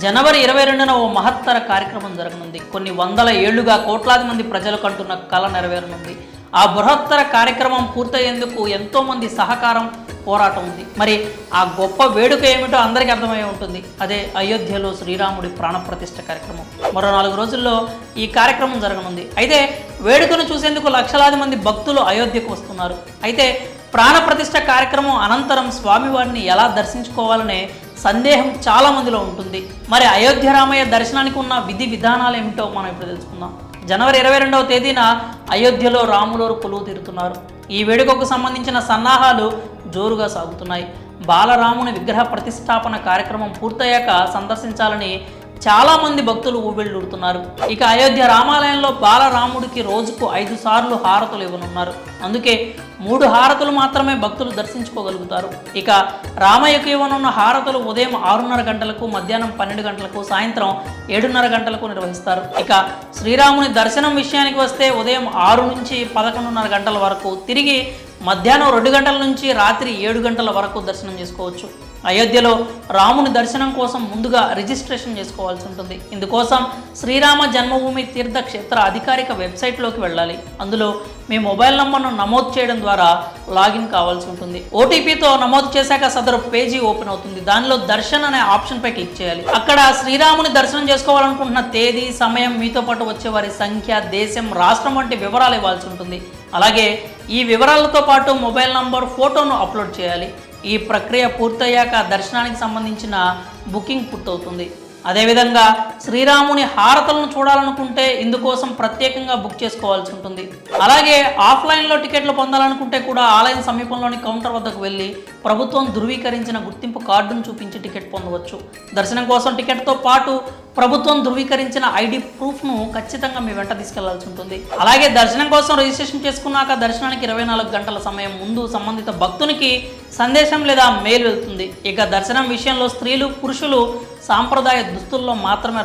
జనవరి 22న ఓ మహత్తర కార్యక్రమం జరగనుంది. కొన్ని వందల ఏళ్లుగా కోట్లాది మంది ప్రజలు కంటున్న కళ నెరవేరనుంది. ఆ బృహత్తర కార్యక్రమం పూర్తయ్యేందుకు ఎంతో మంది సహకారం, పోరాటం ఉంది. మరి ఆ గొప్ప వేడుక ఏమిటో అందరికీ అర్థమై ఉంటుంది. అదే అయోధ్యలో శ్రీరాముడి ప్రాణప్రతిష్ఠ కార్యక్రమం. మరో 4 రోజుల్లో ఈ కార్యక్రమం జరగనుంది. అయితే వేడుకను చూసేందుకు లక్షలాది మంది భక్తులు అయోధ్యకు వస్తున్నారు. అయితే ప్రాణప్రతిష్ఠ కార్యక్రమం అనంతరం స్వామివారిని ఎలా దర్శించుకోవాలనే సందేహం చాలా మందిలో ఉంటుంది. మరి అయోధ్య రామయ్య దర్శనానికి ఉన్న విధి విధానాలు ఏమిటో మనం ఇప్పుడు తెలుసుకుందాం. జనవరి 22వ తేదీన అయోధ్యలో రాములోరు కొలువు తీరుతున్నారు. ఈ వేడుకకు సంబంధించిన సన్నాహాలు జోరుగా సాగుతున్నాయి. బాలరాముని విగ్రహ ప్రతిష్టాపన కార్యక్రమం పూర్తయ్యాక సందర్శించాలని చాలామంది భక్తులు ఊబిళ్ళూడుతున్నారు. ఇక అయోధ్య రామాలయంలో బాలరాముడికి రోజుకు 5 సార్లు హారతులు ఇవ్వనున్నారు. అందుకే 3 హారతులు మాత్రమే భక్తులు దర్శించుకోగలుగుతారు. ఇక రామయ్యకు ఇవ్వనున్న హారతులు ఉదయం 6:30 గంటలకు, మధ్యాహ్నం 12 గంటలకు, సాయంత్రం 7:30 గంటలకు నిర్వహిస్తారు. ఇక శ్రీరాముని దర్శనం విషయానికి వస్తే ఉదయం 6 నుంచి 11:30 గంటల వరకు, తిరిగి మధ్యాహ్నం 2 గంటల నుంచి రాత్రి 7 గంటల వరకు దర్శనం చేసుకోవచ్చు. అయోధ్యలో రాముని దర్శనం కోసం ముందుగా రిజిస్ట్రేషన్ చేసుకోవాల్సి ఉంటుంది. ఇందుకోసం శ్రీరామ జన్మభూమి తీర్థక్షేత్ర అధికారిక వెబ్సైట్లోకి వెళ్ళాలి. అందులో మీ మొబైల్ నంబర్ను నమోదు చేయడం ద్వారా లాగిన్ కావాల్సి ఉంటుంది. ఓటీపీతో నమోదు చేశాక సదరు పేజీ ఓపెన్ అవుతుంది. దానిలో దర్శన్ అనే ఆప్షన్పై క్లిక్ చేయాలి. అక్కడ శ్రీరాముని దర్శనం చేసుకోవాలనుకుంటున్న తేదీ, సమయం, మీతో పాటు వచ్చే వారి సంఖ్య, దేశం, రాష్ట్రం వంటి వివరాలు ఇవ్వాల్సి ఉంటుంది. అలాగే ఈ వివరాలతో పాటు మొబైల్ నంబర్, ఫోటోను అప్లోడ్ చేయాలి. ఈ ప్రక్రియ పూర్తయ్యాక దర్శనానికి సంబంధించిన బుకింగ్ పూర్తవుతుంది. అదేవిధంగా శ్రీరాముని హారతలను చూడాలనుకుంటే ఇందుకోసం ప్రత్యేకంగా బుక్ చేసుకోవాల్సి ఉంటుంది. అలాగే ఆఫ్లైన్లో టికెట్లు పొందాలనుకుంటే కూడా ఆలయం సమీపంలోని కౌంటర్ వద్దకు వెళ్ళి ప్రభుత్వం ధృవీకరించిన గుర్తింపు కార్డును చూపించి టికెట్ పొందవచ్చు. దర్శనం కోసం టికెట్తో పాటు ప్రభుత్వం ధృవీకరించిన ఐడి ప్రూఫ్ను ఖచ్చితంగా మీ వెంట తీసుకెళ్లాల్సి ఉంటుంది. అలాగే దర్శనం కోసం రిజిస్ట్రేషన్ చేసుకున్నాక దర్శనానికి 24 గంటల సమయం ముందు సంబంధిత భక్తునికి సందేశం లేదా మెయిల్ వెళ్తుంది. ఇక దర్శనం విషయంలో స్త్రీలు, పురుషులు సాంప్రదాయ దుస్తుల్లో మాత్రమే